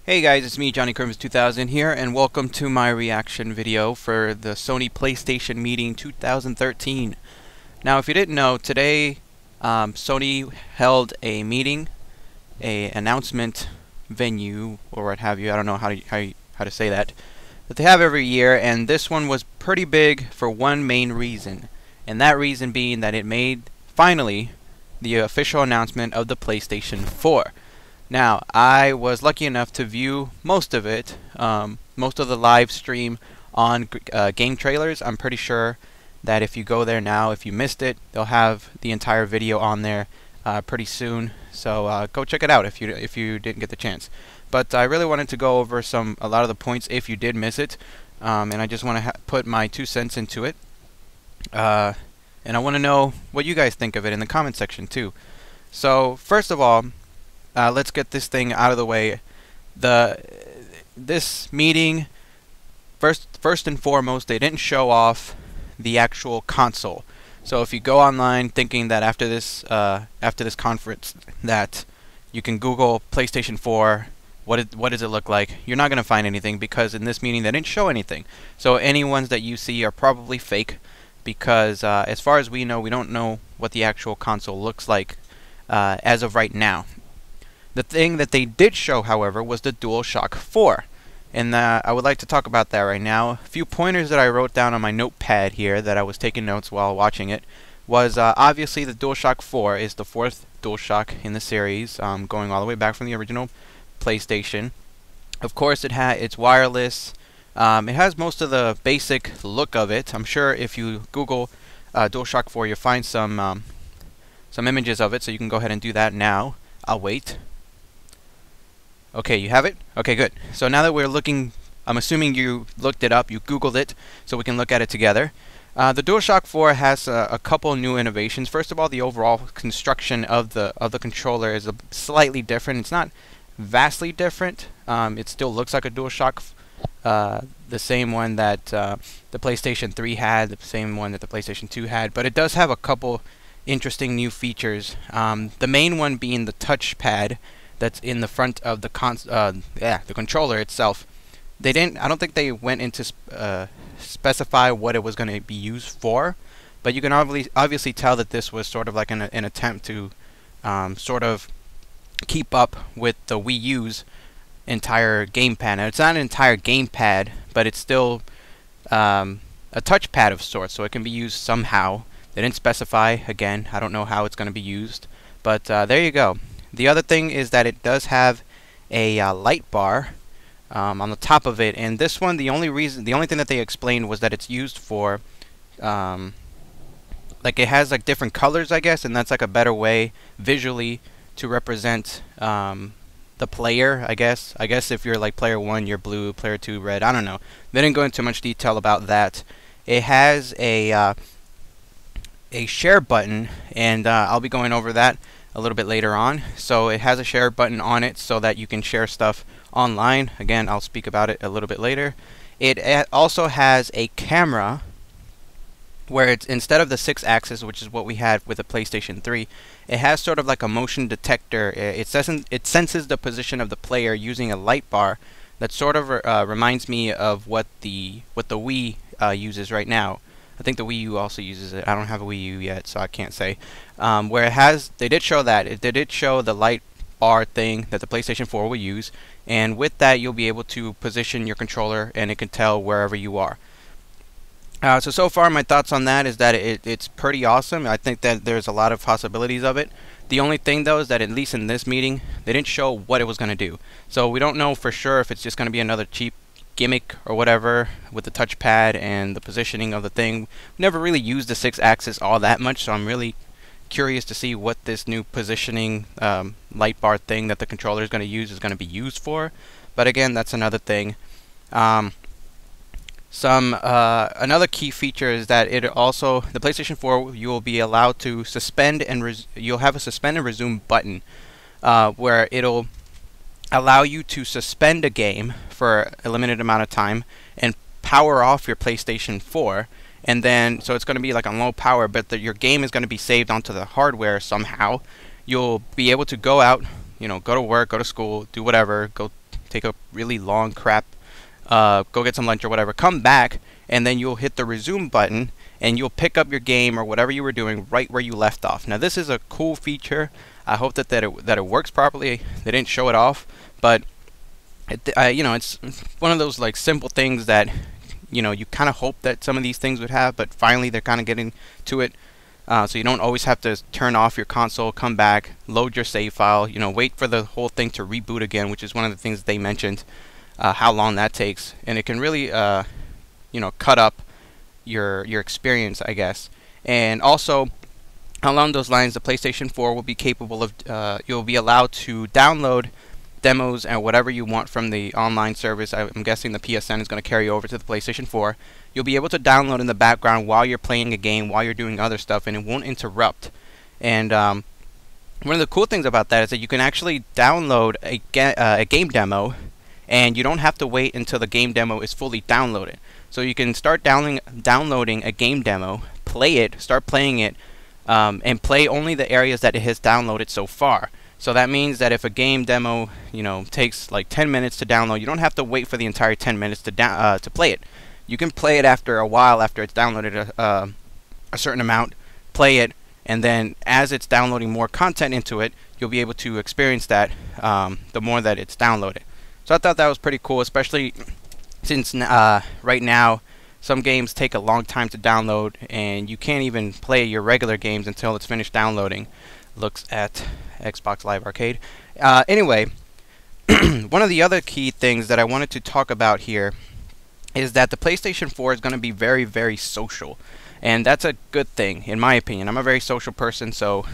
Hey guys, it's me, Johnny Kerms 2000 here, and welcome to my reaction video for the Sony PlayStation Meeting 2013. Now, if you didn't know, today Sony held a meeting, a announcement venue, or what have you. I don't know how to say that they have every year, and this one was pretty big for one main reason, and that reason being that it made finally the official announcement of the PlayStation 4. Now, I was lucky enough to view most of it, most of the live stream on game trailers. I'm pretty sure that if you go there now, if you missed it, they'll have the entire video on there pretty soon. So go check it out if you didn't get the chance. But I really wanted to go over a lot of the points if you did miss it, and I just want to put my 2 cents into it. And I want to know what you guys think of it in the comment section too. So first of all, let's get this thing out of the way. This meeting, first and foremost, they didn't show off the actual console. So if you go online thinking that after this conference that you can Google PlayStation 4, what does it look like, you're not going to find anything, because in this meeting they didn't show anything. So any ones that you see are probably fake, because as far as we know, we don't know what the actual console looks like as of right now. The thing that they did show, however, was the DualShock 4. And I would like to talk about that right now. A few pointers that I wrote down on my notepad here that I was taking notes while watching it was obviously the DualShock 4 is the 4th DualShock in the series, going all the way back from the original PlayStation. Of course, it's wireless. It has most of the basic look of it. I'm sure if you Google DualShock 4, you'll find some images of it, so you can go ahead and do that now. I'll wait. Okay, you have it? Okay, good. So now that we're looking, I'm assuming you looked it up, you Googled it, so we can look at it together. The DualShock 4 has a couple new innovations. First of all, the overall construction of the controller is slightly different. It's not vastly different. It still looks like a DualShock, the same one that the PlayStation 3 had, the same one that the PlayStation 2 had, but it does have a couple interesting new features. The main one being the touchpad that's in the front of the controller itself. I don't think they went into specify what it was going to be used for, but you can obviously tell that this was sort of like an attempt to sort of keep up with the Wii U's entire gamepad. Now, it's not an entire gamepad, but it's still a touchpad of sorts, so it can be used somehow. They didn't specify. Again, I don't know how it's going to be used, but there you go. The other thing is that it does have a light bar on the top of it, and this one, the only thing that they explained was that it's used for like it has like different colors, I guess, and that's like a better way visually to represent the player, I guess. If you're like player 1, you're blue, player 2, red. I don't know. They didn't go into much detail about that. It has a share button, and I'll be going over that a little bit later on. So it has a share button on it so that you can share stuff online. Again, I'll speak about it a little bit later. It also has a camera where it's, instead of the 6-axis, which is what we had with the PlayStation 3, it has sort of like a motion detector. It senses the position of the player using a light bar that sort of reminds me of what the Wii uses right now. I think the Wii U also uses it. I don't have a Wii U yet, so I can't say. Where they did show that. They did show the light bar thing that the PlayStation 4 will use, and with that you'll be able to position your controller, and it can tell wherever you are. So far my thoughts on that is that it's pretty awesome. I think that there's a lot of possibilities of it. The only thing though is that at least in this meeting they didn't show what it was going to do. So we don't know for sure if it's just going to be another cheap gimmick or whatever with the touchpad and the positioning of the thing. Never really used the 6-axis all that much, so I'm really curious to see what this new positioning light bar thing that the controller is going to use is going to be used for. But again, that's another thing. Another key feature is that the PlayStation 4, you will be allowed to suspend and you'll have a suspend and resume button where it'll allow you to suspend a game for a limited amount of time and power off your PlayStation 4, and then so it's going to be like on low power, but your game is going to be saved onto the hardware somehow. You'll be able to go out, go to work, go to school, do whatever, go take a really long crap, go get some lunch or whatever, come back, and then you'll hit the resume button, and you'll pick up your game or whatever you were doing right where you left off. Now this is a cool feature. I hope that it works properly. They didn't show it off, but you know, it's one of those like simple things that, you know, you kind of hope that some of these things would have, but finally they're kind of getting to it. So you don't always have to turn off your console, come back, load your save file, you know, wait for the whole thing to reboot again, which is one of the things they mentioned, how long that takes, and it can really, you know, cut up your experience, I guess. And also, along those lines, the PlayStation 4 will be capable of, you'll be allowed to download demos and whatever you want from the online service. I'm guessing the PSN is going to carry over to the PlayStation 4. You'll be able to download in the background while you're playing a game, while you're doing other stuff, and it won't interrupt. And one of the cool things about that is that you can actually download a game demo, and you don't have to wait until the game demo is fully downloaded. So you can start downloading a game demo, play it, start playing it, and play only the areas that it has downloaded so far. So that means that if a game demo, you know, takes like 10 minutes to download, you don't have to wait for the entire 10 minutes to play it. You can play it after a while, after it's downloaded a certain amount, play it, and then as it's downloading more content into it, you'll be able to experience that the more that it's downloaded. So I thought that was pretty cool, especially since right now some games take a long time to download, and you can't even play your regular games until it's finished downloading. Looks at Xbox Live Arcade. Anyway, one of the other key things that I wanted to talk about here is that the PlayStation 4 is going to be very, very social, and that's a good thing in my opinion. I'm a very social person, so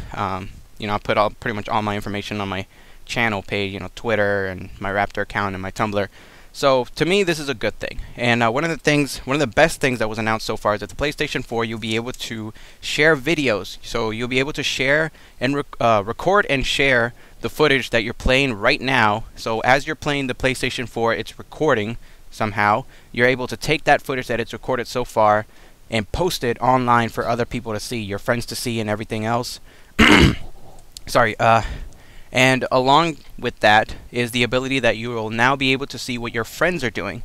you know, I put pretty much all my information on my channel page, you know, Twitter and my Raptr account and my Tumblr. So to me, this is a good thing. And one of the best things that was announced so far is that the PlayStation 4, you'll be able to share videos. So you'll be able to share and record and share the footage that you're playing right now. So as you're playing the PlayStation 4, it's recording somehow. You're able to take that footage that it's recorded so far and post it online for other people to see, your friends to see, and everything else. Sorry. And along with that is the ability that you will now be able to see what your friends are doing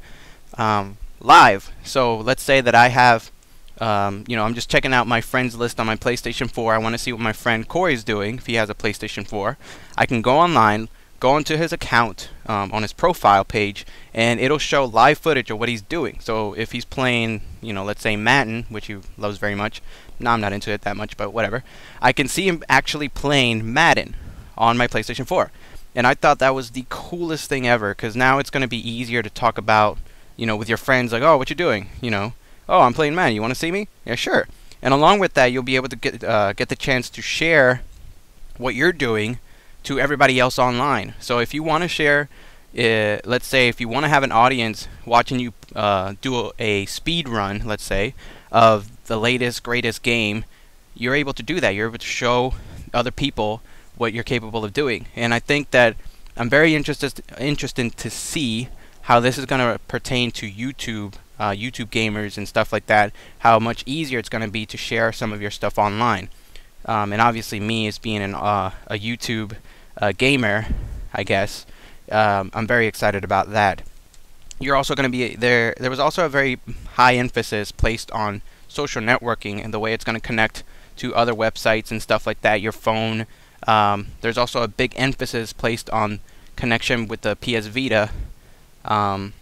live. So let's say that I have, you know, I'm just checking out my friends list on my PlayStation 4. I want to see what my friend Corey is doing if he has a PlayStation 4. I can go online, go into his account on his profile page, and it'll show live footage of what he's doing. So if he's playing, you know, let's say Madden, which he loves very much. No, I'm not into it that much, but whatever. I can see him actually playing Madden on my PlayStation 4. And I thought that was the coolest thing ever, because now it's going to be easier to talk about, you know, with your friends, like, oh, what you doing? You know, oh, I'm playing Madden. You want to see me? Yeah, sure. And along with that, you'll be able to get the chance to share what you're doing to everybody else online. So if you want to share, let's say if you want to have an audience watching you do a speed run, let's say, of the latest, greatest game, you're able to do that. You're able to show other people what you're capable of doing. And I think that I'm very interested to see how this is going to pertain to YouTube gamers and stuff like that, how much easier it's going to be to share some of your stuff online. And obviously me as being a YouTube gamer, I guess, I'm very excited about that. You're also going to be there was also a very high emphasis placed on social networking and the way it's going to connect to other websites and stuff like that, your phone. There's also a big emphasis placed on connection with the PS Vita and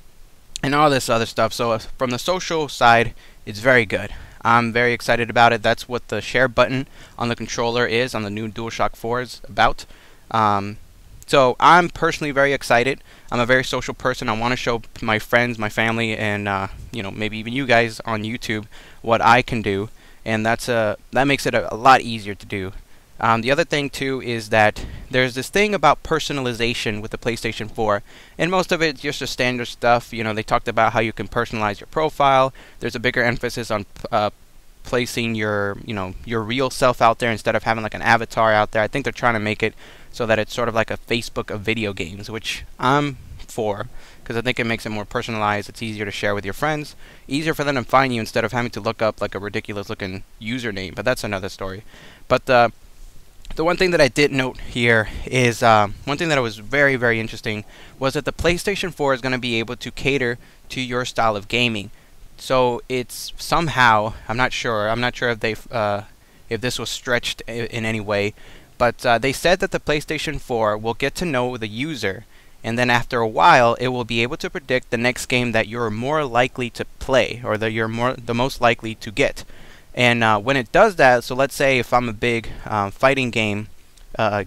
all this other stuff. So from the social side, it's very good. I'm very excited about it. That's what the share button on the controller is, on the new DualShock 4 is about. So I'm personally very excited. I'm a very social person. I want to show my friends, my family, and you know, maybe even you guys on YouTube what I can do, and that makes it a lot easier to do. The other thing too is that there's this thing about personalization with the PlayStation 4, and most of it's just the standard stuff. You know, they talked about how you can personalize your profile. There's a bigger emphasis on placing your, you know, your real self out there instead of having like an avatar out there. I think they're trying to make it so that it's sort of like a Facebook of video games, which I'm for, because I think it makes it more personalized. It's easier to share with your friends, easier for them to find you instead of having to look up like a ridiculous looking username. But that's another story. But the one thing that I did note here is one thing that was very, very interesting was that the PlayStation 4 is going to be able to cater to your style of gaming. So it's somehow, I'm not sure if they've if this was stretched in any way, but they said that the PlayStation 4 will get to know the user, and then after a while it will be able to predict the next game that you're more likely to play, or that you're the most likely to get. And when it does that, so let's say if I'm a big fighting game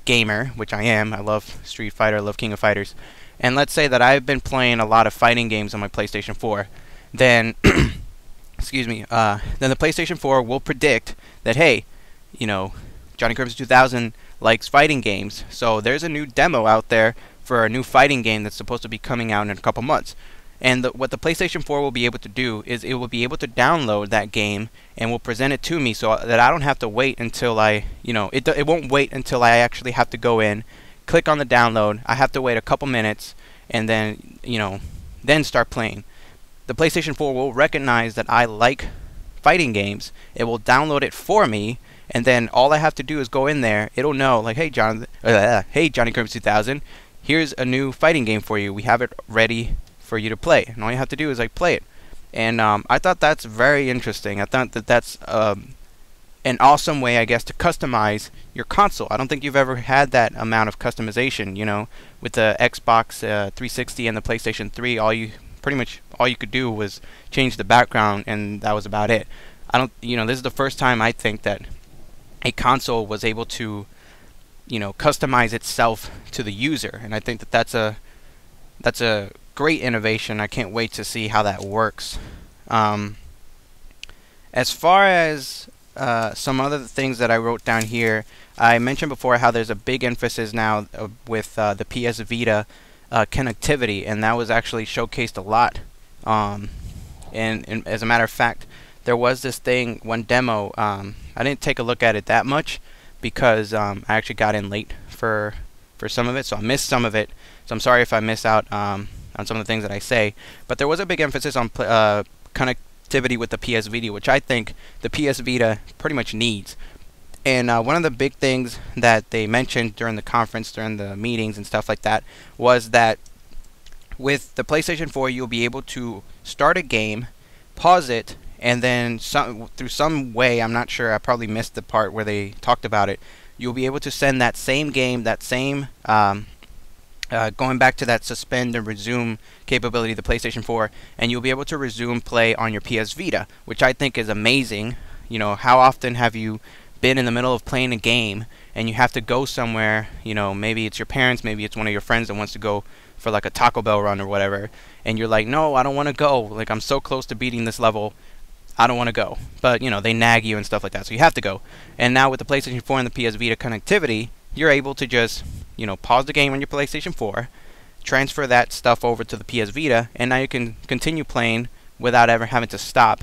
gamer, which I am, I love Street Fighter, I love King of Fighters, and let's say that I've been playing a lot of fighting games on my PlayStation 4, then excuse me, then the PlayStation 4 will predict that, hey, you know, Johnny Crimson 2000 likes fighting games, so there's a new demo out there for a new fighting game that's supposed to be coming out in a couple months. And what the PlayStation 4 will be able to do is it will be able to download that game and will present it to me, so that I don't have to wait until it won't wait until I actually have to go in, click on the download. I have to wait a couple minutes and then, then start playing. The PlayStation 4 will recognize that I like fighting games. It will download it for me, and then all I have to do is go in there. It'll know, like, hey Johnny Crimson 2000, here's a new fighting game for you. We have it ready for you to play, and all you have to do is like play it. And I thought that's very interesting. I thought that that's an awesome way, I guess, to customize your console. I don't think you've ever had that amount of customization. With the Xbox 360 and the PlayStation 3, pretty much all you could do was change the background, and that was about it. This is the first time I think that a console was able to, customize itself to the user, and I think that that's a great innovation. I can't wait to see how that works. As far as some other things that I wrote down here, I mentioned before how there's a big emphasis now with the PS Vita connectivity, and that was actually showcased a lot. And as a matter of fact, there was this thing, one demo. I didn't take a look at it that much because I actually got in late for some of it, so I missed some of it. So I'm sorry if I miss out on some of the things that I say. But there was a big emphasis on connectivity with the PS Vita, which I think the PS Vita pretty much needs. And one of the big things that they mentioned during the conference, during the meetings and stuff like that, was that with the PlayStation 4, you'll be able to start a game, pause it, and then through some way, I'm not sure, I probably missed the part where they talked about it, you'll be able to send that same game, that same, going back to that suspend and resume capability of the PlayStation 4, and you'll be able to resume play on your PS Vita, which I think is amazing. How often have you been in the middle of playing a game and you have to go somewhere, maybe it's your parents, maybe it's one of your friends that wants to go for like a Taco Bell run or whatever, and you're like, no, I don't want to go, like I'm so close to beating this level, I don't want to go, but they nag you and stuff like that, so you have to go. And now with the PlayStation 4 and the PS Vita connectivity, you're able to just pause the game on your PlayStation 4, transfer that stuff over to the PS Vita, and now you can continue playing without ever having to stop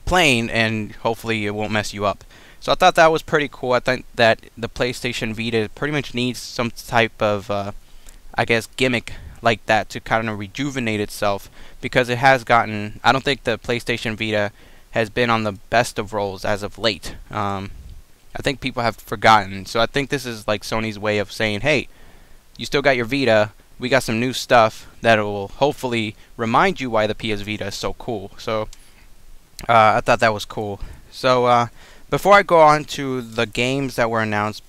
playing, and hopefully it won't mess you up. So I thought that was pretty cool. I think that the PlayStation Vita pretty much needs some type of I guess gimmick like that to kind of rejuvenate itself, because it has gotten, I don't think the PlayStation Vita has been on the best of rolls as of late. I think people have forgotten. So I think this is like Sony's way of saying, hey, you still got your Vita, we got some new stuff that will hopefully remind you why the PS Vita is so cool. So I thought that was cool. So before I go on to the games that were announced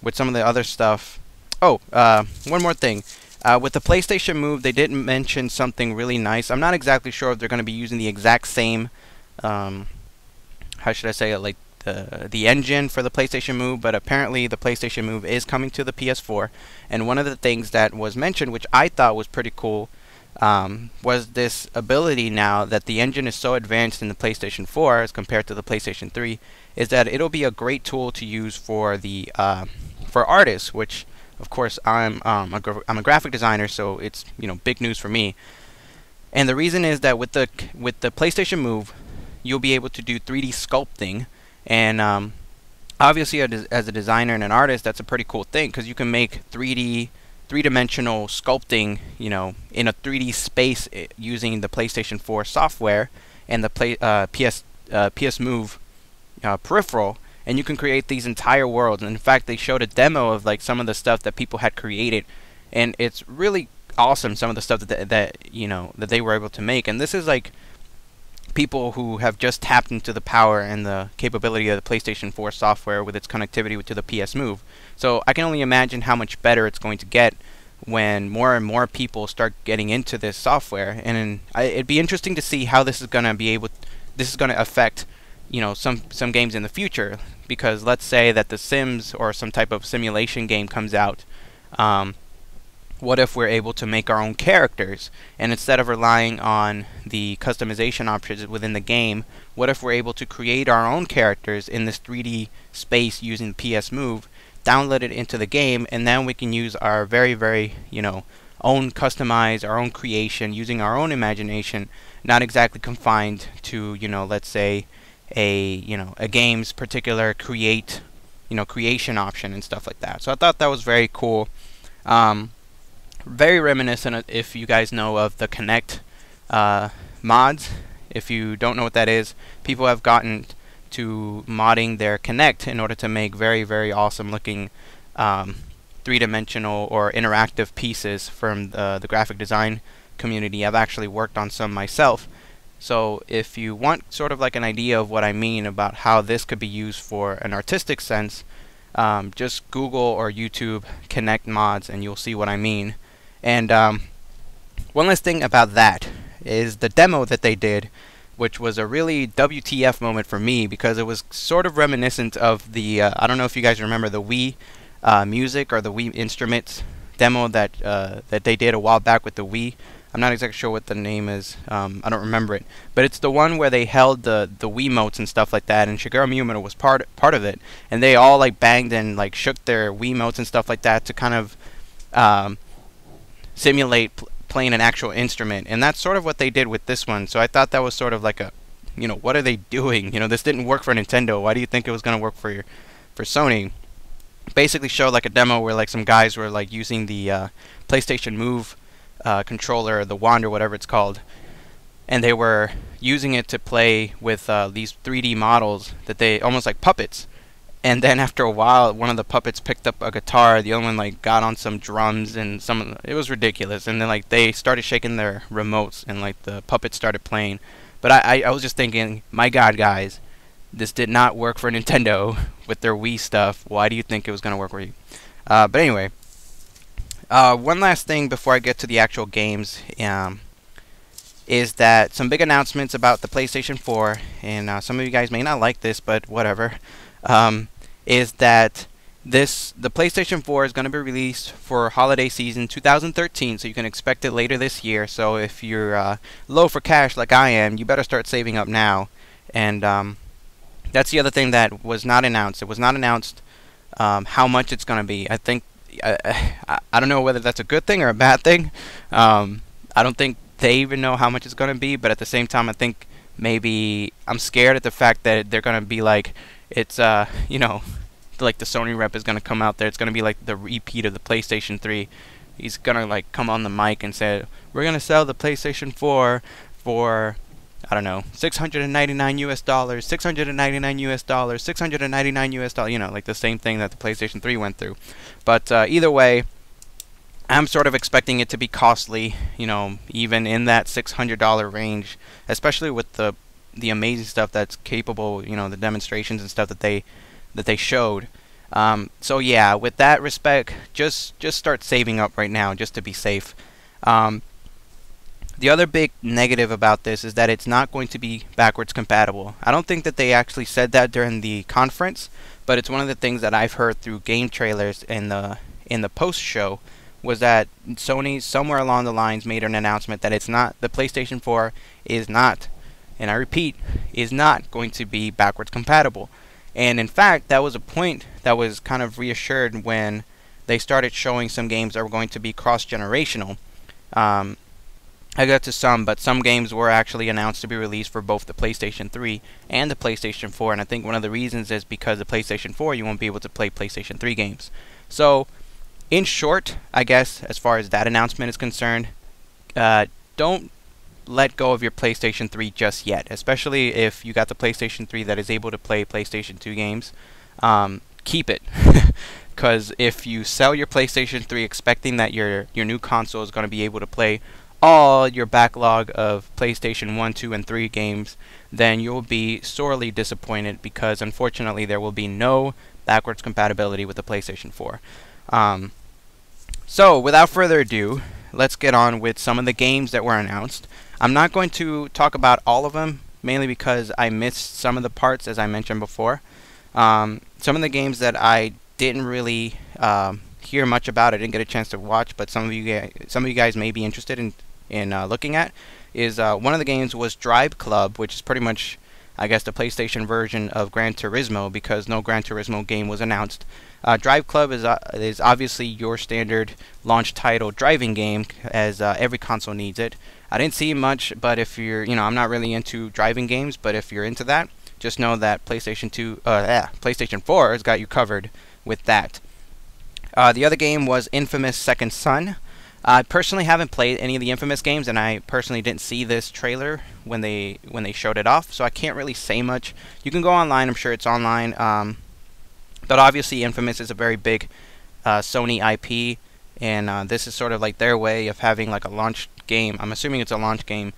with some of the other stuff, one more thing. With the PlayStation Move, they did mention something really nice. I'm not exactly sure if they're going to be using the exact same, how should I say it, like the engine for the PlayStation Move, but apparently the PlayStation Move is coming to the PS4. And one of the things that was mentioned, which I thought was pretty cool, was this ability now that the engine is so advanced in the PlayStation 4 as compared to the PlayStation 3, is that it'll be a great tool to use for the for artists, which of course I'm a graphic designer, so it's big news for me. And the reason is that with the PlayStation Move, you'll be able to do 3D sculpting, and obviously as a designer and an artist, that's a pretty cool thing, because you can make three-dimensional sculpting, in a 3D space using the PlayStation 4 software and the PS Move peripheral, and you can create these entire worlds. And in fact, they showed a demo of like some of the stuff that people had created, and it's really awesome, some of the stuff that you know that they were able to make. And this is like people who have just tapped into the power and the capability of the PlayStation 4 software with its connectivity to the PS Move. So I can only imagine how much better it's going to get when more and more people start getting into this software. And it'd be interesting to see how this is going to affect, you know, some games in the future. Because let's say that The Sims or some type of simulation game comes out. What if we're able to make our own characters, and instead of relying on the customization options within the game, what if we're able to create our own characters in this 3D space using the PS Move, download it into the game, and then we can use our very, you know, own customize, our own creation, using our own imagination, not exactly confined to, you know, let's say a game's particular creation option and stuff like that. So I thought that was very cool. Very reminiscent, if you guys know of the Kinect mods. If you don't know what that is, people have gotten to modding their Kinect in order to make very awesome looking three-dimensional or interactive pieces from the graphic design community. I've actually worked on some myself. So if you want sort of like an idea of what I mean about how this could be used for an artistic sense, just Google or YouTube Kinect mods and you'll see what I mean. And one last thing about that is the demo that they did, which was a really WTF moment for me, because it was sort of reminiscent of the I don't know if you guys remember the Wii music or the Wii instruments demo that they did a while back with the Wii. I'm not exactly sure what the name is. I don't remember it, but it's the one where they held the Wiimotes and stuff like that, and Shigeru Miyamoto was part of it, and they all like banged and like shook their Wiimotes and stuff like that to kind of simulate playing an actual instrument. And that's sort of what they did with this one. So I thought that was sort of like a, you know, what are they doing? You know, this didn't work for Nintendo. Why do you think it was going to work for Sony? Basically showed like a demo where like some guys were like using the PlayStation Move controller, the wand or whatever it's called, and they were using it to play with these 3D models that they almost like puppets. And then after a while, one of the puppets picked up a guitar, the other one like got on some drums, and it was ridiculous. And then like they started shaking their remotes, and like the puppets started playing. But I was just thinking, my God, guys, this did not work for Nintendo with their Wii stuff. Why do you think it was gonna work for you? But anyway, one last thing before I get to the actual games, is that some big announcements about the PlayStation 4, and some of you guys may not like this, but whatever. Is that the PlayStation 4 is going to be released for holiday season 2013, so you can expect it later this year. So if you're low for cash like I am, you better start saving up now. And that's the other thing that was not announced. It was not announced how much it's going to be. I think I don't know whether that's a good thing or a bad thing. I don't think they even know how much it's going to be, but at the same time, I think maybe I'm scared at the fact that they're going to be like, it's you know, like the Sony rep is gonna come out there. It's gonna be like the repeat of the PlayStation 3. He's gonna like come on the mic and say, we're gonna sell the PlayStation 4 for, I don't know, $699 US, $699 US, $699 US, you know, like the same thing that the PlayStation 3 went through. But either way, I'm sort of expecting it to be costly, you know, even in that $600 range, especially with the amazing stuff that's capable, you know, the demonstrations and stuff that they showed. So yeah, with that respect, just start saving up right now just to be safe. The other big negative about this is that it's not going to be backwards compatible. I don't think that they actually said that during the conference, but it's one of the things that I've heard through game trailers in the post show, was that Sony somewhere along the lines made an announcement that it's not, the PlayStation 4 is not, and I repeat, is not going to be backwards compatible. And in fact, that was a point that was kind of reassured when they started showing some games that were going to be cross-generational. I got to some, but some games were actually announced to be released for both the PlayStation 3 and the PlayStation 4, and I think one of the reasons is because the PlayStation 4 you won't be able to play PlayStation 3 games. So, in short, I guess, as far as that announcement is concerned, don't let go of your PlayStation 3 just yet, especially if you got the PlayStation 3 that is able to play PlayStation 2 games. Keep it, because if you sell your PlayStation 3 expecting that your new console is going to be able to play all your backlog of PlayStation 1, 2, and 3 games, then you'll be sorely disappointed, because unfortunately there will be no backwards compatibility with the PlayStation 4. So without further ado, let's get on with some of the games that were announced. I'm not going to talk about all of them, mainly because I missed some of the parts, as I mentioned before. Some of the games that I didn't really hear much about, I didn't get a chance to watch, but some of you guys may be interested in looking at, is one of the games was Drive Club, which is pretty much, I guess, the PlayStation version of Gran Turismo, because no Gran Turismo game was announced. Drive Club is obviously your standard launch title driving game, as every console needs it. I didn't see much, but if you're, I'm not really into driving games, but if you're into that, just know that PlayStation 4 has got you covered with that. The other game was Infamous Second Son. I personally haven't played any of the Infamous games, and I personally didn't see this trailer when they showed it off, so I can't really say much. You can go online, I'm sure it's online, but obviously Infamous is a very big Sony IP, and this is sort of like their way of having like a launch game. I'm assuming it's a launch game,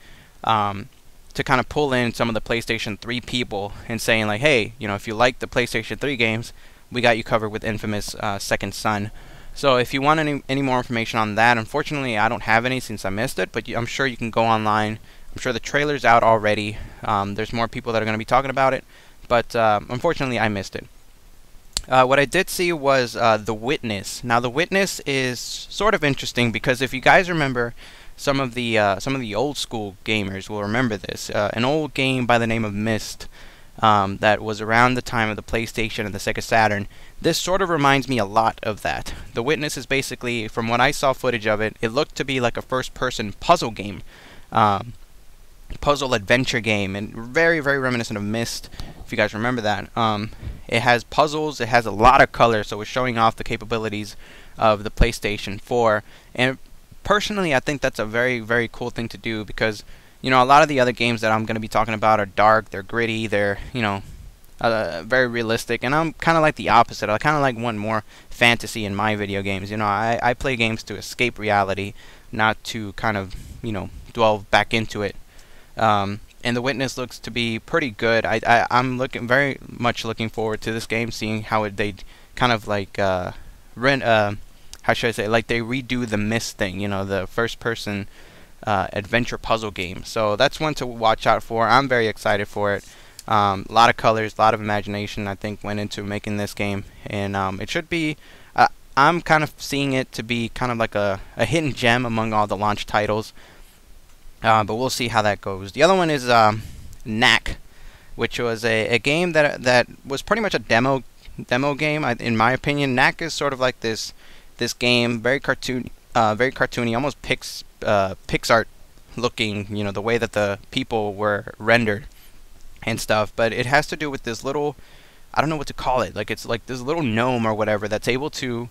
to kind of pull in some of the PlayStation 3 people and saying like, hey, if you like the PlayStation 3 games, we got you covered with Infamous Second Son. So if you want any more information on that, unfortunately I don't have any since I missed it, but I'm sure you can go online. I'm sure the trailer's out already. There's more people that are going to be talking about it, but unfortunately I missed it. What I did see was The Witness. Now The Witness is sort of interesting, because if you guys remember, some of the old school gamers will remember this. An old game by the name of Myst, that was around the time of the PlayStation and the Sega Saturn. This sort of reminds me a lot of that. The Witness is basically, from what I saw footage of it, it looked to be like a first-person puzzle game, puzzle adventure game, and very, very reminiscent of Myst, if you guys remember that. It has puzzles, it has a lot of color, so it's showing off the capabilities of the PlayStation 4, and personally I think that's a very, very cool thing to do, because a lot of the other games that I'm going to be talking about are dark, they're gritty, they're, very realistic, and I'm kind of like the opposite. I kind of like want more fantasy in my video games. I play games to escape reality, not to kind of, dwell back into it. And The Witness looks to be pretty good. I'm very much looking forward to this game, seeing how they kind of like, how should I say, like they redo the Myst thing, the first-person adventure puzzle game. So that's one to watch out for. I'm very excited for it. A lot of colors, a lot of imagination, I think, went into making this game, and it should be. I'm kind of seeing it to be kind of like a hidden gem among all the launch titles, but we'll see how that goes. The other one is Knack, which was a game that was pretty much a demo game. In my opinion, Knack is sort of like this game, very cartoony, almost Pixar looking, the way that the people were rendered and stuff, but it has to do with this little, I don't know what to call it, like it's like this little gnome or whatever that's able to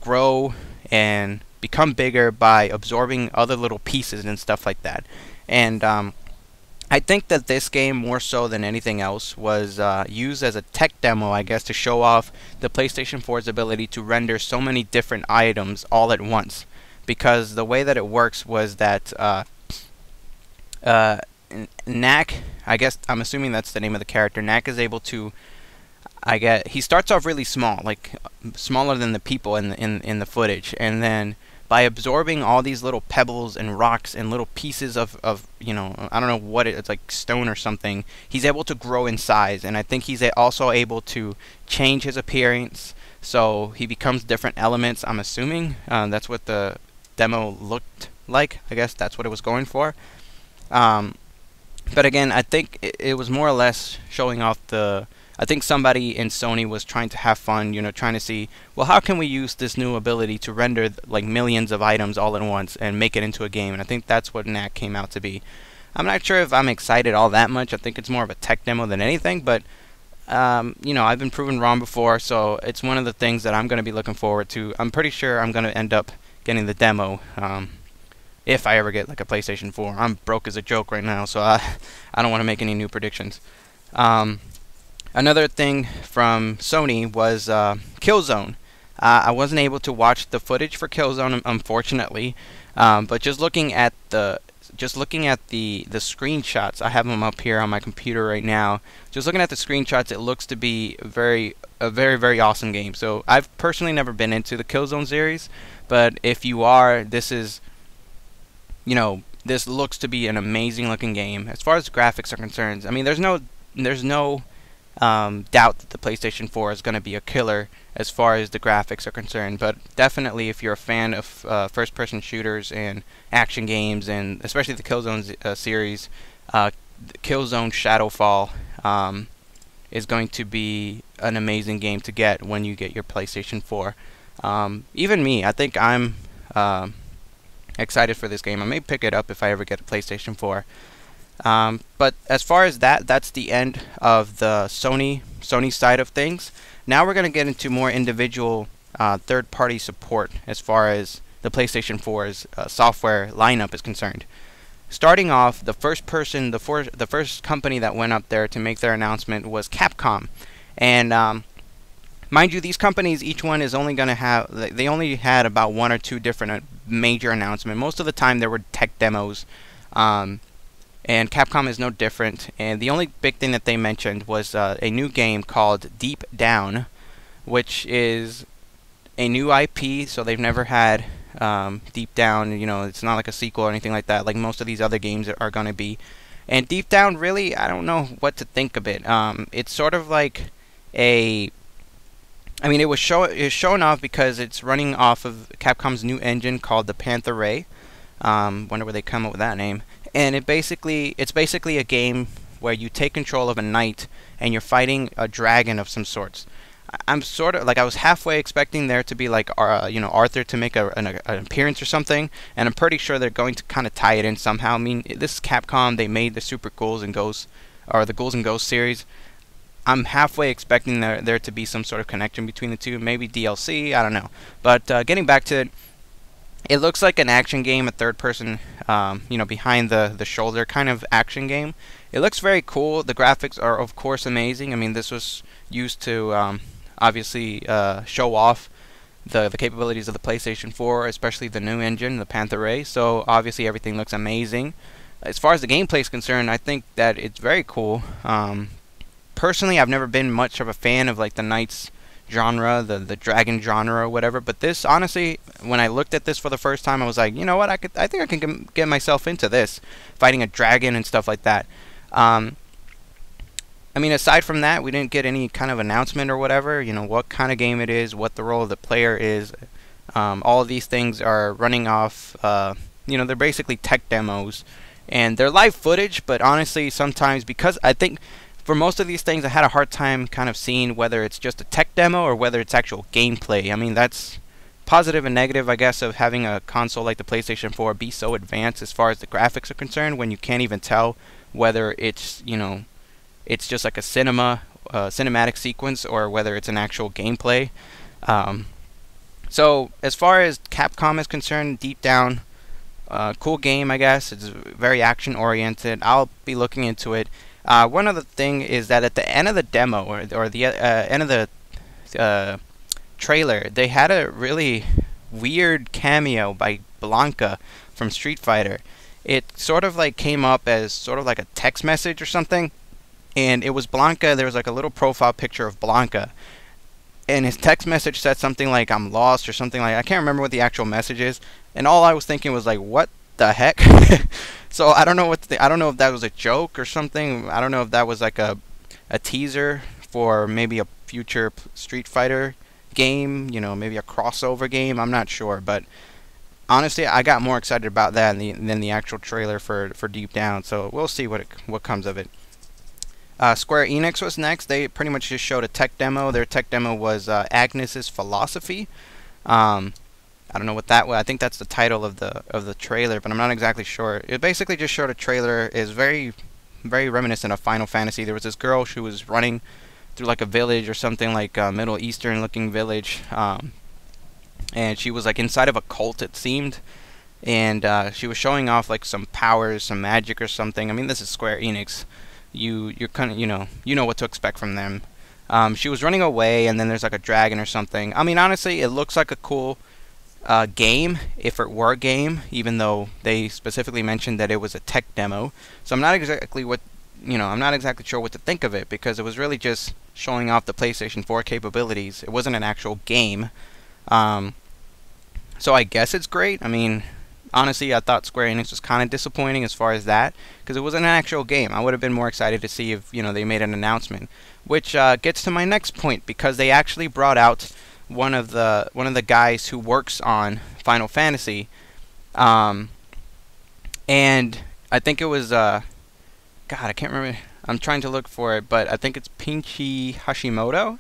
grow and become bigger by absorbing other little pieces and stuff like that. And I think that this game, more so than anything else, was used as a tech demo, I guess, to show off the PlayStation 4's ability to render so many different items all at once. Because the way that it works was that Knack, I guess, I'm assuming that's the name of the character, Knack is able to, he starts off really small, like smaller than the people in the footage, and then by absorbing all these little pebbles and rocks and little pieces of I don't know what it's like, stone or something, he's able to grow in size, and I think he's also able to change his appearance, so he becomes different elements. I'm assuming that's what the demo looked like. I guess that's what it was going for. But again, I think it was more or less showing off I think somebody in Sony was trying to have fun, trying to see, well, how can we use this new ability to render like millions of items all at once and make it into a game? And I think that's what Knack came out to be. I'm not sure if I'm excited all that much. I think it's more of a tech demo than anything, but I've been proven wrong before, so it's one of the things that I'm going to be looking forward to. I'm pretty sure I'm going to end up getting the demo, if I ever get like a PlayStation 4. I'm broke as a joke right now, so I don't want to make any new predictions. Another thing from Sony was Killzone. I wasn't able to watch the footage for Killzone, unfortunately, but just looking at the screenshots, I have them up here on my computer right now. Just looking at the screenshots, it looks to be a very awesome game. So I've personally never been into the Killzone series, but if you are, this is, this looks to be an amazing looking game. As far as graphics are concerned, I mean, there's no doubt that the PlayStation 4 is going to be a killer as far as the graphics are concerned, but definitely if you're a fan of first-person shooters and action games, and especially the Killzone series, Killzone Shadowfall is going to be an amazing game to get when you get your PlayStation 4. Even me, I think I'm excited for this game. I may pick it up if I ever get a PlayStation 4. But as far as that's the end of the Sony side of things. Now we're going to get into more individual third-party support as far as the PlayStation 4's software lineup is concerned. Starting off, the first company that went up there to make their announcement was Capcom, and mind you, these companies, each one is only going to have, they only had about one or two different major announcements. Most of the time there were tech demos. And Capcom is no different, and the only big thing that they mentioned was a new game called Deep Down, which is a new IP, so they've never had Deep Down. It's not like a sequel or anything like that, like most of these other games are going to be. And Deep Down, really, I don't know what to think of it. It's sort of like it was shown off because it's running off of Capcom's new engine called the Panther Ray. Wonder where they come up with that name. And it's basically a game where you take control of a knight and you're fighting a dragon of some sorts. I'm sort of like, I was halfway expecting there to be like Arthur to make an appearance or something, and I'm pretty sure they're going to kind of tie it in somehow. I mean, this is Capcom. They made the Super Ghouls and Ghosts, or the Ghouls and Ghosts series. I'm halfway expecting there to be some sort of connection between the two, maybe DLC. I don't know. But getting back to it. It looks like an action game, a third-person, behind the shoulder kind of action game. It looks very cool. The graphics are, of course, amazing. I mean, this was used to obviously show off the capabilities of the PlayStation 4, especially the new engine, the Panther Ray. So obviously everything looks amazing. As far as the gameplay is concerned, I think that it's very cool. Personally, I've never been much of a fan of like the Knights genre, the dragon genre or whatever, but this, honestly, when I looked at this for the first time, I was like, you know what, I think I can get myself into this, fighting a dragon and stuff like that. I mean, aside from that, we didn't get any kind of announcement or whatever, what kind of game it is, what the role of the player is. All of these things are running off, they're basically tech demos, and they're live footage, but honestly, sometimes, because I think for most of these things, I had a hard time kind of seeing whether it's just a tech demo or whether it's actual gameplay. I mean, that's positive and negative, I guess, of having a console like the PlayStation 4 be so advanced as far as the graphics are concerned, when you can't even tell whether it's, it's just like a cinematic sequence or whether it's an actual gameplay. So, as far as Capcom is concerned, Deep Down, cool game, I guess. It's very action-oriented. I'll be looking into it. One other thing is that at the end of the demo, or the end of the trailer, they had a really weird cameo by Blanca from Street Fighter. It sort of like came up as sort of like a text message or something, and it was Blanca. There was like a little profile picture of Blanca, and his text message said something like "I'm lost" or something like, I can't remember what the actual message is, and all I was thinking was like, what the heck? So I don't know I don't know if that was a joke or something. I don't know if that was like a teaser for maybe a future Street Fighter game, maybe a crossover game. I'm not sure, but honestly, I got more excited about that than the actual trailer for Deep Down. So we'll see what comes of it. Square Enix was next. They pretty much just showed a tech demo. Their tech demo was Agnes's Philosophy. I don't know what that was. I think that's the title of the trailer, but I'm not exactly sure. It basically just showed a trailer. Is very reminiscent of Final Fantasy. There was this girl who was running through like a village or something, like a Middle Eastern looking village, and she was like inside of a cult, it seemed. and she was showing off like some powers, some magic or something. I mean, this is Square Enix. You're kind of, you know what to expect from them. She was running away, and then there's like a dragon or something. I mean, honestly, it looks like a cool game if it were a game, even though they specifically mentioned that it was a tech demo. So I'm not exactly I'm not exactly sure what to think of it, because it was really just showing off the PlayStation 4 capabilities. It wasn't an actual game. So I guess it's great. I mean, honestly, I thought Square Enix was kind of disappointing as far as that, because it wasn't an actual game. I would have been more excited to see if, they made an announcement. Which gets to my next point, because they actually brought out one of the guys who works on Final Fantasy, and I think it was God, I can't remember. I'm trying to look for it, but I think it's Pinchi Hashimoto.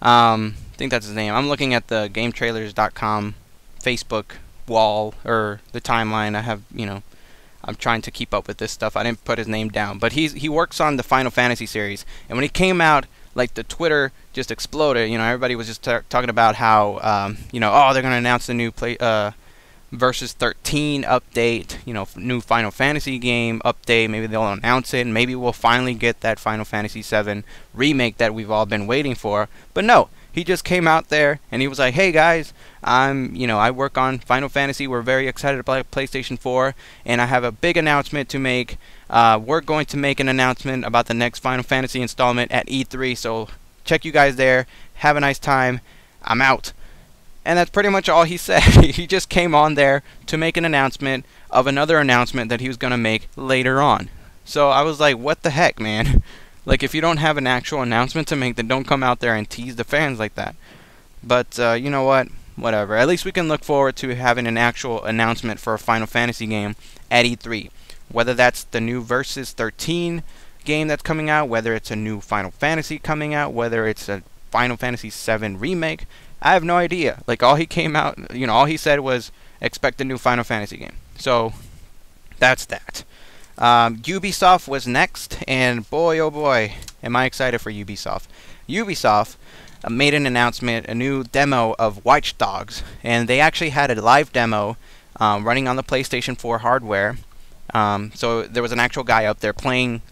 I think that's his name. I'm looking at the GameTrailers.com Facebook wall, or the timeline. I have, I'm trying to keep up with this stuff. I didn't put his name down, but he works on the Final Fantasy series. And when he came out, like, the Twitter just exploded. Everybody was just talking about how, oh, they're gonna announce the new Versus 13 update, new Final Fantasy game update. Maybe they'll announce it, and maybe we'll finally get that Final Fantasy 7 remake that we've all been waiting for. But no, he just came out there and he was like, "Hey guys, I work on Final Fantasy. We're very excited about PlayStation 4, and I have a big announcement to make. We're going to make an announcement about the next Final Fantasy installment at E3. So check you guys there. Have a nice time. I'm out." And that's pretty much all he said. He just came on there to make an announcement of another announcement that he was going to make later on. So I was like, what the heck, man? Like, if you don't have an actual announcement to make, then don't come out there and tease the fans like that. But, you know what? Whatever. At least we can look forward to having an actual announcement for a Final Fantasy game at E3. Whether that's the new Versus 13 game that's coming out, whether it's a new Final Fantasy coming out, whether it's a Final Fantasy 7 remake, I have no idea. Like, all he came out, all he said was, expect a new Final Fantasy game. So, that's that. Ubisoft was next, and boy, oh boy, am I excited for Ubisoft. Ubisoft made an announcement, a new demo of Watch Dogs, and they actually had a live demo running on the PlayStation 4 hardware. So, there was an actual guy up there playing,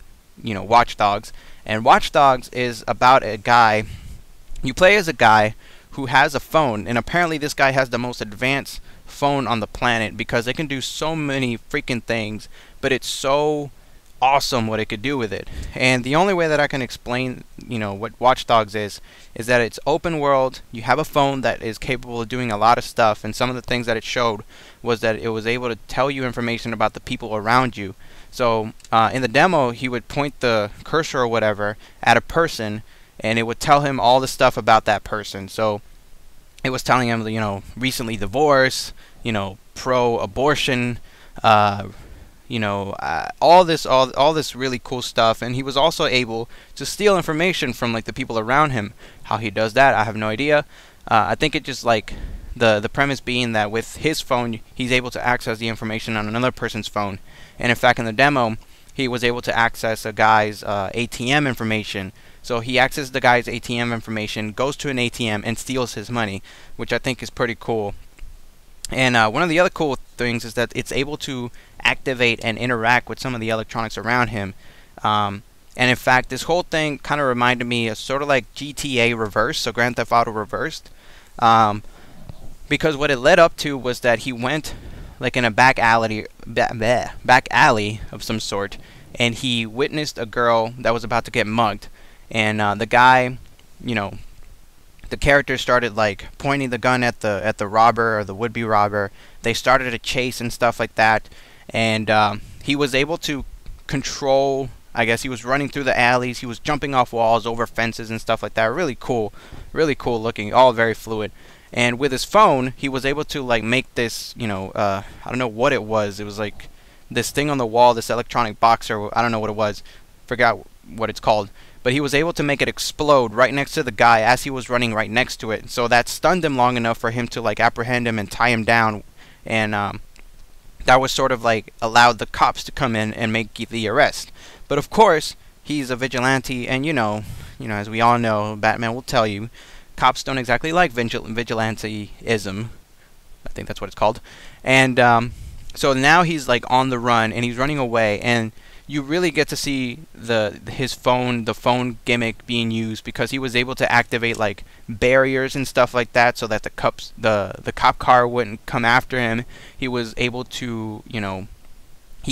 Watch Dogs, and Watch Dogs is about a guy. You play as a guy who has a phone, and apparently this guy has the most advanced phone on the planet, because it can do so many freaking things, but it's so awesome what it could do with it. And the only way that I can explain, what Watch Dogs is that it's open world. You have a phone that is capable of doing a lot of stuff, and some of the things that it showed was that it was able to tell you information about the people around you. So in the demo, he would point the cursor or whatever at a person, and it would tell him all the stuff about that person. So it was telling him, recently divorced, pro-abortion, all this really cool stuff. And he was also able to steal information from like the people around him. How he does that, I have no idea. I think it just like the premise being that with his phone, he's able to access the information on another person's phone. And in fact, in the demo, he was able to access a guy's ATM information. So he accesses the guy's ATM information, goes to an ATM, and steals his money, which I think is pretty cool. And one of the other cool things is that it's able to activate and interact with some of the electronics around him. And in fact, this whole thing kind of reminded me of sort of like GTA Reverse, so Grand Theft Auto Reversed. Because what it led up to was that he went like in a back alley of some sort, and he witnessed a girl that was about to get mugged. And the guy, the character started like pointing the gun at the robber, or the would-be robber. They started a chase and stuff like that, and he was able to control. I guess he was running through the alleys. He was jumping off walls, over fences and stuff like that. Really cool looking. All very fluid. And with his phone, he was able to like make this. I don't know what it was. It was like this thing on the wall, this electronic box, or I don't know what it was. Forgot what it's called. But he was able to make it explode right next to the guy as he was running right next to it. So that stunned him long enough for him to like apprehend him and tie him down. And that was sort of like allowed the cops to come in and make the arrest. But of course, he's a vigilante, and as we all know, Batman will tell you, cops don't exactly like vigilanteism. I think that's what it's called. And So now he's like on the run and he's running away, and you really get to see the phone gimmick being used, because he was able to activate like barriers and stuff like that so that the cop car wouldn't come after him. He was able to,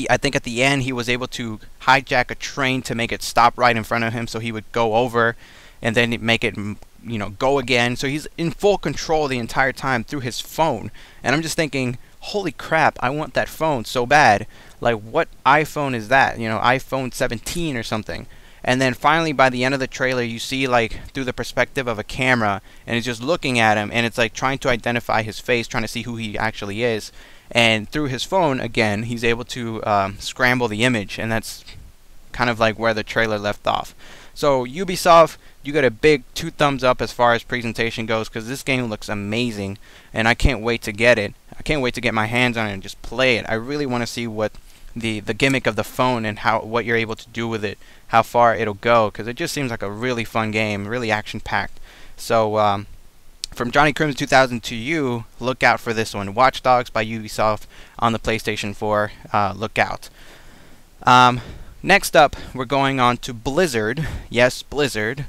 I think at the end he was able to hijack a train to make it stop right in front of him, so he would go over and then make it go again. So he's in full control the entire time through his phone. And I'm just thinking, holy crap, I want that phone so bad. Like, what iPhone is that? iPhone 17 or something. And then finally, by the end of the trailer, you see like through the perspective of a camera, and it's just looking at him, and it's like trying to identify his face, trying to see who he actually is. And through his phone, again, he's able to scramble the image, and that's kind of like where the trailer left off. So Ubisoft, you get a big 2 thumbs up as far as presentation goes, because this game looks amazing, and I can't wait to get it. I can't wait to get my hands on it and just play it. I really want to see what the gimmick of the phone and what you're able to do with it, how far it'll go, because it just seems like a really fun game, really action-packed. So from Johnny Crimson 2000 to you, look out for this one. Watch Dogs by Ubisoft on the PlayStation 4. Look out. Next up, we're going on to Blizzard. Yes, Blizzard.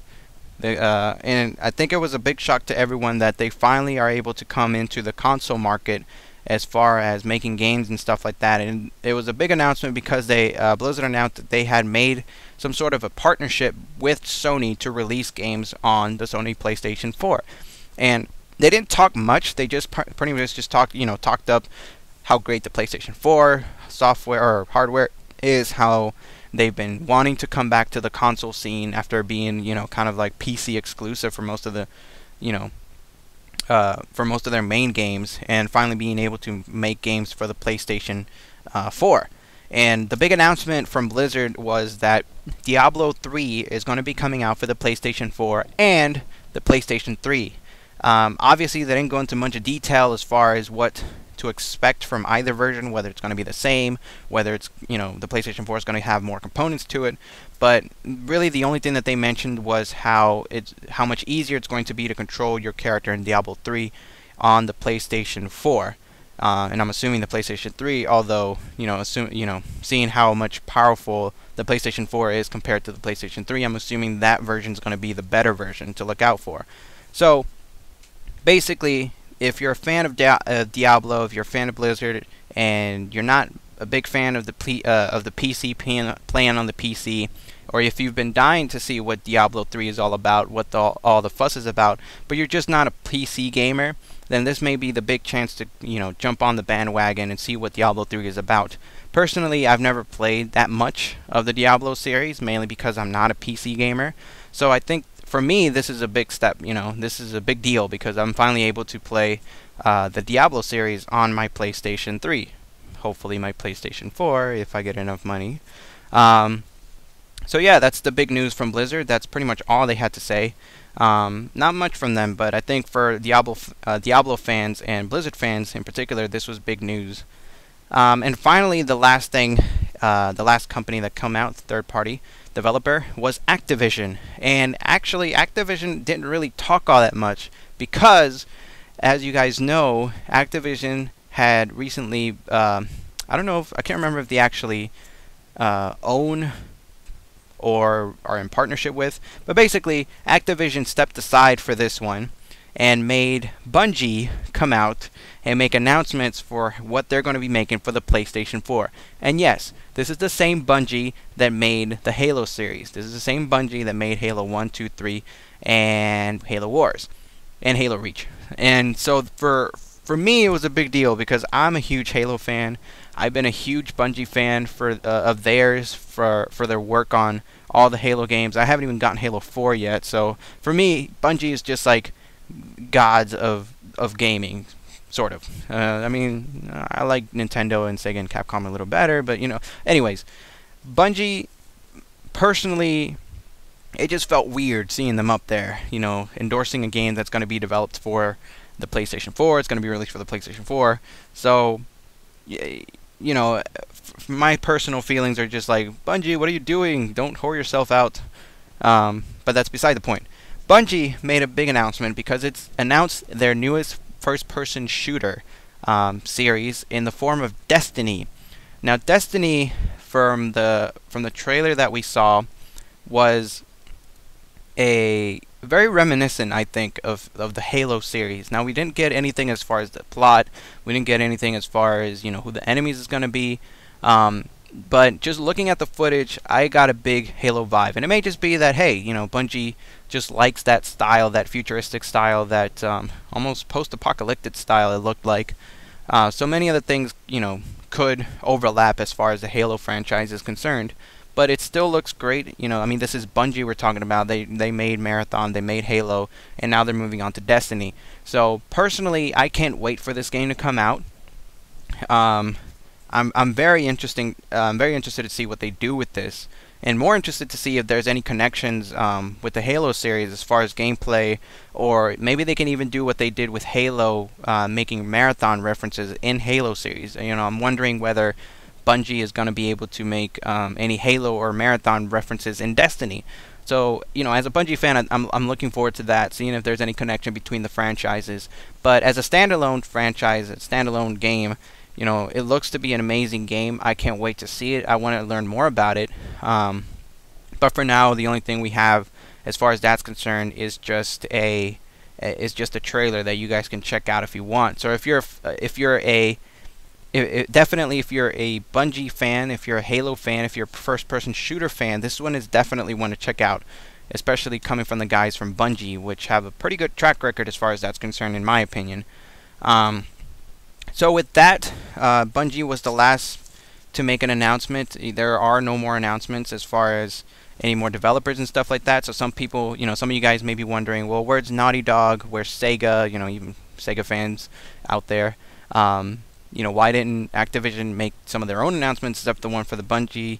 And I think it was a big shock to everyone that they finally are able to come into the console market as far as making games and stuff like that. And it was a big announcement because Blizzard announced that they had made some sort of a partnership with Sony to release games on the Sony PlayStation 4. And they didn't talk much. They just pretty much just talked up how great the PlayStation 4 software or hardware is, how they've been wanting to come back to the console scene after being, kind of like PC exclusive for most of the, for most of their main games, and finally being able to make games for the PlayStation 4. And the big announcement from Blizzard was that Diablo 3 is going to be coming out for the PlayStation 4 and the PlayStation 3. Obviously, they didn't go into much detail as far as what to expect from either version, whether it's going to be the same, whether it's, the PlayStation 4 is going to have more components to it. But really the only thing that they mentioned was how much easier it's going to be to control your character in Diablo 3 on the PlayStation 4. And I'm assuming the PlayStation 3, although, seeing how much powerful the PlayStation 4 is compared to the PlayStation 3, I'm assuming that version is going to be the better version to look out for. So basically, if you're a fan of Diablo, if you're a fan of Blizzard, and you're not a big fan of the PC playing on the PC, or if you've been dying to see what Diablo 3 is all about, what all the fuss is about, but you're just not a PC gamer, then this may be the big chance to jump on the bandwagon and see what Diablo 3 is about. Personally, I've never played that much of the Diablo series, mainly because I'm not a PC gamer. So I think for me, this is a big step. This is a big deal because I'm finally able to play the Diablo series on my PlayStation 3. Hopefully my PlayStation 4 if I get enough money. So yeah, that's the big news from Blizzard. That's pretty much all they had to say. Not much from them, but I think for Diablo fans and Blizzard fans in particular, this was big news. And finally, the last thing, the last company that come out, third-party developer, was Activision. And actually, Activision didn't really talk all that much because, as you guys know, Activision had recently, I can't remember if they actually own or are in partnership with, but basically Activision stepped aside for this one and made Bungie come out and make announcements for what they're going to be making for the PlayStation 4. And yes, this is the same Bungie that made the Halo series. This is the same Bungie that made Halo 1, 2, 3, and Halo Wars, and Halo Reach. And so for me, it was a big deal because I'm a huge Halo fan. I've been a huge Bungie fan of theirs for their work on all the Halo games. I haven't even gotten Halo 4 yet, so for me, Bungie is just like gods of gaming, sort of. I mean, I like Nintendo and Sega and Capcom a little better, but anyways, Bungie, personally, it just felt weird seeing them up there, endorsing a game that's going to be developed for the PlayStation 4. It's going to be released for the PlayStation 4. So, my personal feelings are just like, Bungie, what are you doing? Don't whore yourself out. But that's beside the point. Bungie made a big announcement because it's announced their newest first-person shooter. series in the form of Destiny. Now, Destiny, from the trailer that we saw, was a very reminiscent, I think, of the Halo series. Now, we didn't get anything as far as the plot. We didn't get anything as far as, who the enemies is going to be. But just looking at the footage, I got a big Halo vibe. And it may just be that, hey, Bungie just likes that style, that futuristic style, that almost post-apocalyptic style it looked like. So many of the things, could overlap as far as the Halo franchise is concerned. But it still looks great. I mean, this is Bungie we're talking about. They made Marathon, they made Halo, and now they're moving on to Destiny. So personally, I can't wait for this game to come out. I'm very interested to see what they do with this, and more interested to see if there's any connections with the Halo series as far as gameplay, or maybe they can even do what they did with Halo, making Marathon references in Halo series. I'm wondering whether Bungie is going to be able to make any Halo or Marathon references in Destiny. So, as a Bungie fan, I'm looking forward to that, seeing if there's any connection between the franchises. But as a standalone franchise, a standalone game, it looks to be an amazing game. I can't wait to see it. I want to learn more about it. But for now, the only thing we have, as far as that's concerned, is just a trailer that you guys can check out if you want. So if you're definitely, if you're a Bungie fan, if you're a Halo fan, if you're a first-person shooter fan, this one is definitely one to check out, especially coming from the guys from Bungie, which have a pretty good track record as far as that's concerned, in my opinion. So with that, Bungie was the last to make an announcement. There are no more announcements as far as any more developers and stuff like that. So some people, some of you guys may be wondering, well, where's Naughty Dog? Where's Sega? Even Sega fans out there. Why didn't Activision make some of their own announcements except the one for the Bungie?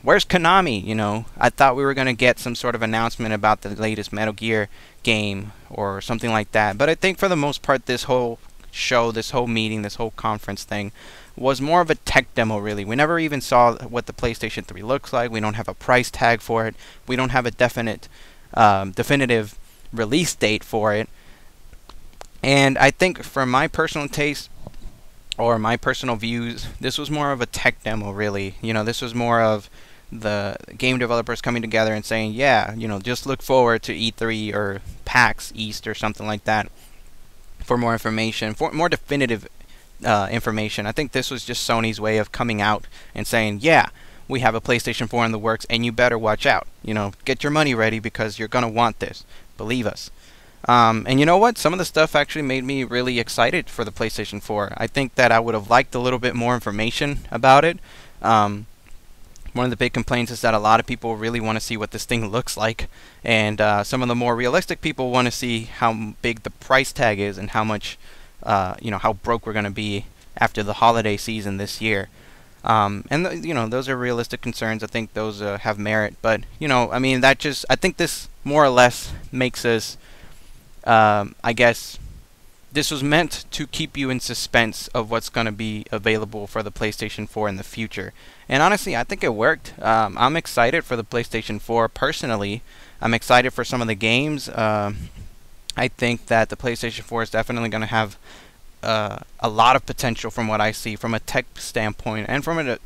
Where's Konami? I thought we were going to get some sort of announcement about the latest Metal Gear game or something like that. But I think for the most part, this whole show, this whole meeting, this whole conference thing was more of a tech demo, really. We never even saw what the PlayStation 3 looks like. We don't have a price tag for it. We don't have a definitive release date for it. And I think for my personal taste, or my personal views, this was more of a tech demo, really. This was more of the game developers coming together and saying, yeah, just look forward to E3 or PAX East or something like that for more information, for more definitive information. I think this was just Sony's way of coming out and saying, yeah, we have a PlayStation 4 in the works, and you better watch out. Get your money ready because you're going to want this. Believe us. And you know what? Some of the stuff actually made me really excited for the PlayStation 4. I think that I would have liked a little bit more information about it. One of the big complaints is that a lot of people really want to see what this thing looks like, and some of the more realistic people want to see how big the price tag is and how much, how broke we're going to be after the holiday season this year. Those are realistic concerns. I think those have merit, but I mean, I think this more or less makes us. I guess this was meant to keep you in suspense of what's going to be available for the PlayStation 4 in the future. And honestly, I think it worked. I'm excited for the PlayStation 4 personally. I'm excited for some of the games. I think that the PlayStation 4 is definitely going to have a lot of potential from what I see from a tech standpoint, and from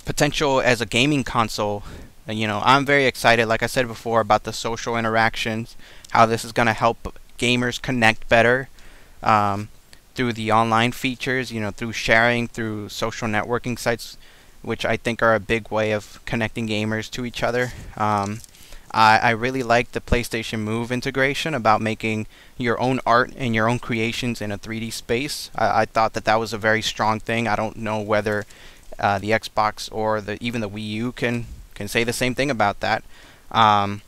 potential as a gaming console. I'm very excited, like I said before, about the social interactions, how this is going to help gamers connect better through the online features, through sharing, through social networking sites, which I think are a big way of connecting gamers to each other. I really like the PlayStation Move integration about making your own art and your own creations in a 3D space. I thought that was a very strong thing. I don't know whether the Xbox or even the Wii U can say the same thing about that. The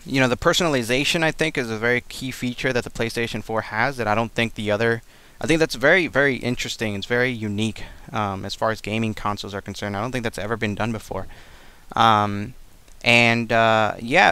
personalization, I think, is a very key feature that the PlayStation 4 has that I don't think the other. I think that's very, very interesting. It's very unique as far as gaming consoles are concerned. I don't think that's ever been done before. Yeah,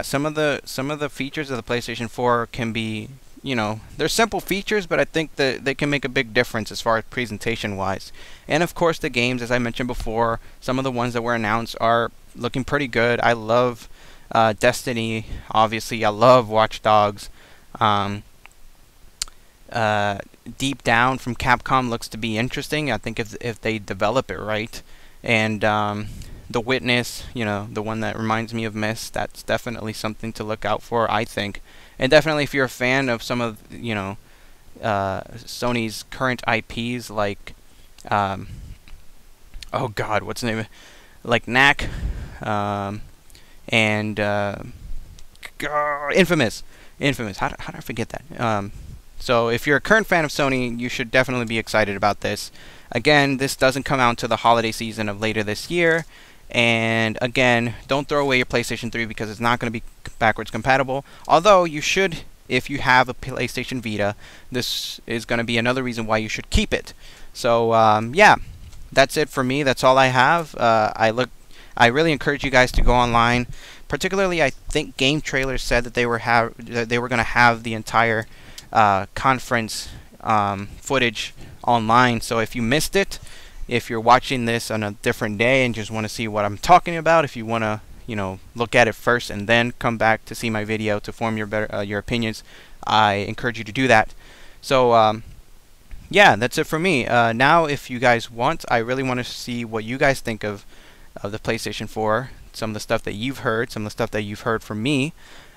some of the features of the PlayStation 4 can be, they're simple features, but I think that they can make a big difference as far as presentation-wise. And of course, the games, as I mentioned before, some of the ones that were announced are looking pretty good. I love Destiny, obviously. I love Watch Dogs. deep down from Capcom looks to be interesting. I think if they develop it right, and The Witness, you know, the one that reminds me of Myst, that's definitely something to look out for, I think. And definitely if you're a fan of some of, you know, Sony's current IPs, like oh God, what's the name? Like Knack, and Infamous. How did I forget that? So if you're a current fan of Sony, you should definitely be excited about this. Again, this doesn't come out until the holiday season of later this year. And again, don't throw away your PlayStation 3 because it's not going to be backwards compatible. Although you should, if you have a PlayStation Vita, this is going to be another reason why you should keep it. So yeah, that's it for me. That's all I have. I really encourage you guys to go online. Particularly, I think Game Trailers said that they were going to have the entire conference footage online. So if you missed it, if you're watching this on a different day and just want to see what I'm talking about, if you want to, you know, look at it first and then come back to see my video to form your opinions, I encourage you to do that. So yeah, that's it for me. Now, if you guys want, I really want to see what you guys think of the PlayStation 4, some of the stuff that you've heard, some of the stuff that you've heard from me,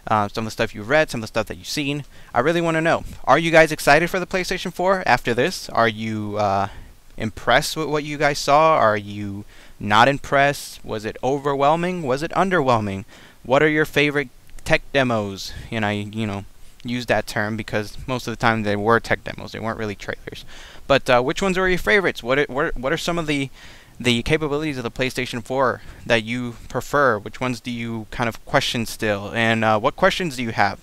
some of the stuff you've read, some of the stuff that you've seen. I really want to know. Are you guys excited for the PlayStation 4 after this? Are you impressed with what you guys saw? Are you not impressed? Was it overwhelming? Was it underwhelming? What are your favorite tech demos? And I, you know, use that term because most of the time they were tech demos. They weren't really trailers. But which ones are your favorites? What are some of the capabilities of the PlayStation 4 that you prefer? Which ones do you kind of question still? And what questions do you have?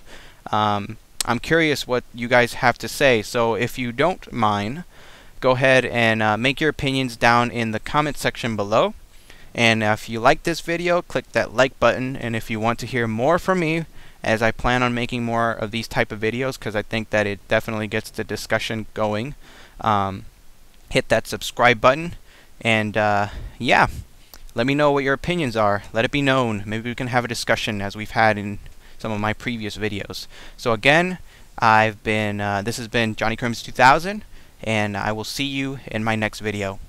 I'm curious what you guys have to say. So if you don't mind, go ahead and make your opinions down in the comment section below. And if you like this video, click that like button. And if you want to hear more from me, as I plan on making more of these type of videos, because I think that it definitely gets the discussion going, hit that subscribe button. And yeah, let me know what your opinions are. Let it be known. Maybe we can have a discussion as we've had in some of my previous videos. So again, this has been Johnny Crims 2000, and I will see you in my next video.